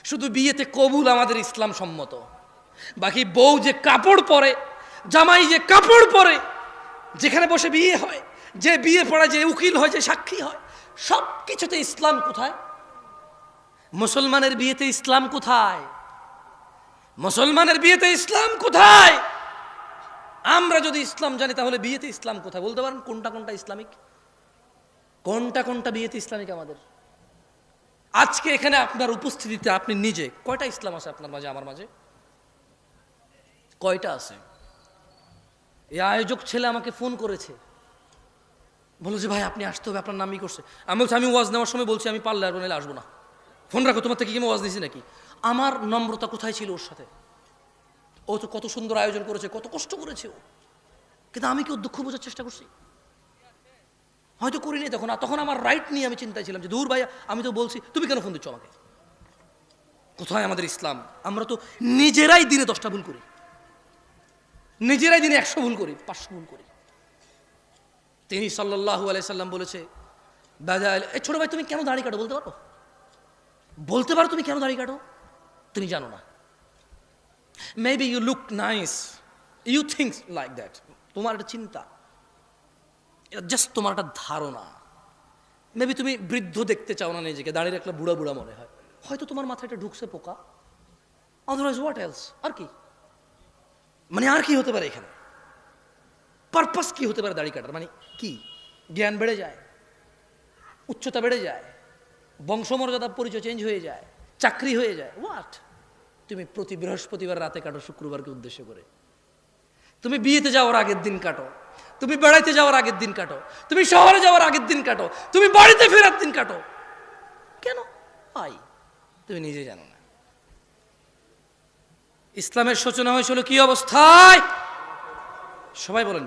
শুধু বিয়েতে কবুল আমাদের ইসলাম সম্মত, বাকি বউ যে কাপড় পরে, জামাই যে কাপড় পরে, যেখানে বসে বিয়ে হয়, যে বিয়ে পড়া, যে উকিল হয়, যে সাক্ষী হয়, সব কিছুতে ইসলাম কোথায়? মুসলমানের বিয়েতে ইসলাম কোথায়? মুসলমানের বিয়েতে ইসলাম কোথায়? আমরা যদি ইসলাম জানি তাহলে বিয়েতে ইসলাম কোথায়? বলতে পারেন কোনটা কোনটা ইসলামিক, কোনটা কোনটা বিয়েতে ইসলামিক আমাদের? আজকে এখানে আপনার উপস্থিতিতে আপনি নিজে কয়টা ইসলাম আছে আপনার মাঝে, আমার মাঝে? কয়টা আছে? এই আয়োজক ছেলে আমাকে ফোন করেছে, বলো যে ভাই আপনি আসতে হবে, আপনার নামই করছে। আমি বলছি আমি ওয়াজ নেওয়ার সময় বলছি আমি পারলে আর নাহলে আসবো না, ফোন রাখো, তোমার থেকে কি আমি ওয়াজ দিয়েছি নাকি? আমার নম্রতা কোথায় ছিল ওর সাথে? ও তো কত সুন্দর আয়োজন করেছে, কত কষ্ট করেছে ও, কিন্তু আমি কি ওর দুঃখ বোঝার চেষ্টা করছি? হয়তো করিনি তখন। আর তখন আমার রাইট নিয়ে আমি চিন্তায় ছিলাম যে দূর ভাইয়া, আমি তো বলছি, তুমি কেন ফোন দিচ্ছ আমাকে? কোথায় আমাদের ইসলাম? আমরা তো নিজেরাই দিনে 10টা ভুল করি, নিজেরাই দিনে 100 ভুল করি, 500 ভুল করি। তিনি সাল্লাল্লাহু আলাইহি সাল্লাম বলেছে, এই ছোট ভাই তুমি কেন দাড়ি কাটো? বলতে পারো? বলতে পারো তুমি কেন দাড়ি কাটো? তুমি জানো না। Maybe you look nice, you think like that. তোমার একটা চিন্তা, এটা জাস্ট তোমার একটা ধারণা। মেবি তুমি বৃদ্ধ দেখতে চাও না নিজেকে, দাঁড়িয়ে রাখলে বুড়া বুড়া মনে হয়, হয়তো তোমার মাথায় এটা ঢুকছে পোকা। Otherwise what else? আর কি মানে, আর কি হতে পারে এখানে? পারপাস কি হতে পারে দাড়ি কাটার? মানে কি? জ্ঞান বেড়ে যায়, উচ্চতা বেড়ে যায়, বংশমর্যাদা পরিচয় চেঞ্জ হয়ে যায়, চাকরি হয়ে যায়, হোয়াট? তুমি প্রতি বৃহস্পতিবার রাতে কাটো শুক্রবারকে উদ্দেশ্য করে, তুমি বিয়েতে যাওয়ার আগের দিন কাটো, তুমি বেড়াইতে যাওয়ার আগের দিন কাটো, তুমি শহরে যাওয়ার আগের দিন কাটো, তুমি বাড়িতে ফেরার দিন কাটো। কেন ভাই? তুমি নিজে জানো না। ইসলামের সূচনা হয়েছিল কি অবস্থায়? সবাই বলেন,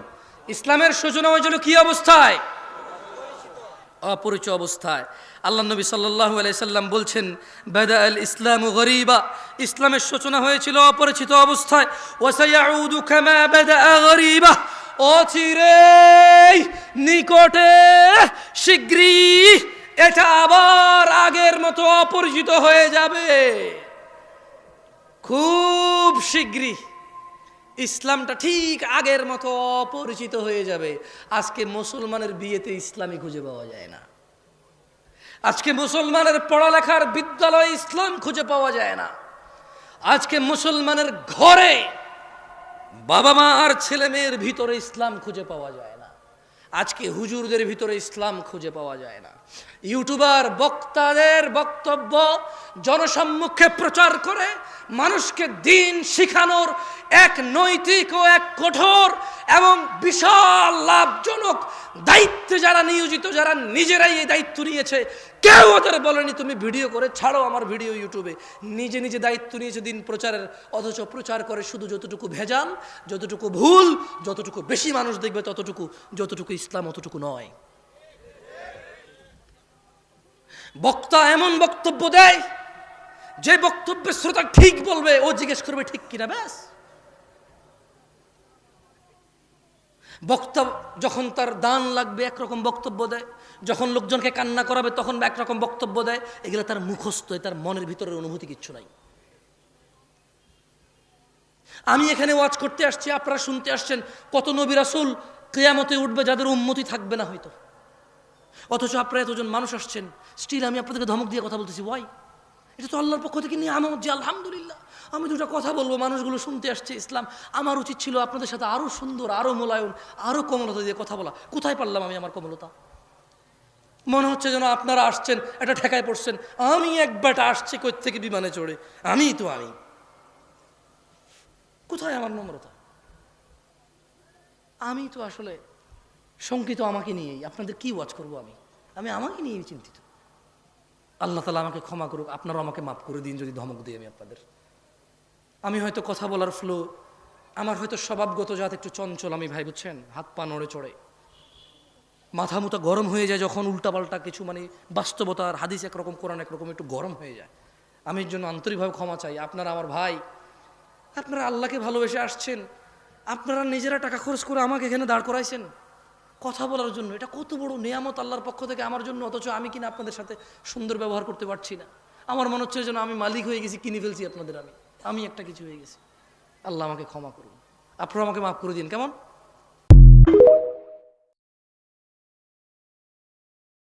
ইসলামের সূচনা হয়েছিল কি অবস্থায়? অপরিচিত অবস্থায়। আল্লাহ নবী সাল্লাল্লাহু আলাইহি সাল্লাম বলছেন, বাদা আল ইসলামু গরীবা, ইসলামের সূচনা হয়েছিল অপরিচিত অবস্থায়। ওয়া সায়াউদু কামা বাদা গরীবা, অচিরেই, নিকটে, শীঘ্রই এটা আবার আগের মতো অপরিচিত হয়ে যাবে। খুব শীঘ্রই ইসলামটা ঠিক আগের মতো অপরিচিত হয়ে যাবে। আজকে মুসলমানের বিয়েতে ইসলামই খুঁজে পাওয়া যায় না, আজকে মুসলমানের পড়ালেখার বিদ্যালয়ে ইসলাম খুঁজে পাওয়া যায় না, আজকে মুসলমানের ঘরে বাবা মা আর ছেলে মেয়ের ভিতরে ইসলাম খুঁজে পাওয়া যায় না, আজকে হুজুরদের ভিতরে ইসলাম খুঁজে পাওয়া যায় না। ইউটিউবার বক্তাদের বক্তব্য জনসম্মুখে প্রচার করে মানুষকে দিন শিখানোর এক নৈতিক ও এক কঠোর এবং বিশাল লাভজনক দায়িত্বে যারা নিয়োজিত, যারা নিজেরাই এই দায়িত্ব নিয়েছে, কেউ ওদের বলেনি তুমি ভিডিও করে ছাড়ো আমার ভিডিও ইউটিউবে। নিজে নিজে দায়িত্ব নিয়েছে দিন প্রচারের, অথচ প্রচার করে শুধু যতটুকু ভেজাল, যতটুকু ভুল, যতটুকু বেশি মানুষ দেখবে ততটুকু, যতটুকু ইসলাম অতটুকু নয়। বক্তা এমন বক্তব্য দেয় যে বক্তব্যের শ্রোতা ঠিক বলবে, ও জিজ্ঞেস করবে ঠিক কিনা, ব্যাস। বক্তা যখন তার দান লাগবে একরকম বক্তব্য দেয়, যখন লোকজনকে কান্না করাবে তখন একরকম বক্তব্য দেয়। এগুলো তার মুখস্থ, তার মনের ভিতরের অনুভূতি কিচ্ছু নাই। আমি এখানে ওয়াজ করতে আসছি, আপনারা শুনতে আসছেন, কত নবী রাসূল কিয়ামতে উঠবে যাদের উম্মতি থাকবে না হয়তো, অথচ আপনারা এতজন মানুষ আসছেন, স্টিল আমি আপনাদেরকে ধমক দিয়ে কথা বলতেছি। ওয়াই? এটা তো আল্লাহর পক্ষ থেকে নিয়ে আমার যে আলহামদুলিল্লাহ আমি দুটো কথা বলবো, মানুষগুলো শুনতে আসছে ইসলাম। আমার উচিত ছিল আপনাদের সাথে আরো সুন্দর, আরো মোলায়ন, আরো কোমলতা দিয়ে কথা বলা। কোথায় পারলাম আমি আমার কোমলতা? মনে হচ্ছে যেন আপনারা আসছেন এটা ঠেকায় পড়ছেন, আমি এক বেটা আসছে কই থেকে বিমানে চড়ে, আমি কোথায় আমার নম্রতা? আমি তো আসলে শঙ্কিত আমাকে নিয়েই। আপনাদের কি ওয়াজ করবো আমি? আমি আমাকে নিয়েই চিন্তিত। আল্লাহ তাআলা আমাকে ক্ষমা করুক, আপনারাও আমাকে মাফ করে দিন যদি ধমক দিই আমি আপনাদের। আমি হয়তো কথা বলার ফ্লো, আমার হয়তো স্বভাবগত জাত একটু চঞ্চল আমি ভাই, বুঝছেন? হাত পা নড়ে চড়ে, মাথা মুথা গরম হয়ে যায় যখন উল্টাপাল্টা কিছু, মানে বাস্তবতার হাদিস একরকম, কোরআন একরকম, একটু গরম হয়ে যায়। আমি এর জন্য আন্তরিকভাবে ক্ষমা চাই। আপনারা আমার ভাই, আপনারা আল্লাহকে ভালোবেসে আসছেন, আপনারা নিজেরা টাকা খরচ করে আমাকে এখানে দাঁড় করাইছেন কথা বলার জন্য। এটা কত বড় নেয়ামত আল্লাহর পক্ষ থেকে আমার জন্য, অথচ আমি কিনা আপনাদের সাথে সুন্দর ব্যবহার করতে পারছি না। আমার মনে হচ্ছে যেন আমি মালিক হয়ে গেছি, কিনে ফেলছি আপনাদের, আমি একটা কিছু হয়ে গেছি। আল্লাহ আমাকে ক্ষমা করুন, আপনারা আমাকে মাফ করে দিন। কেমন?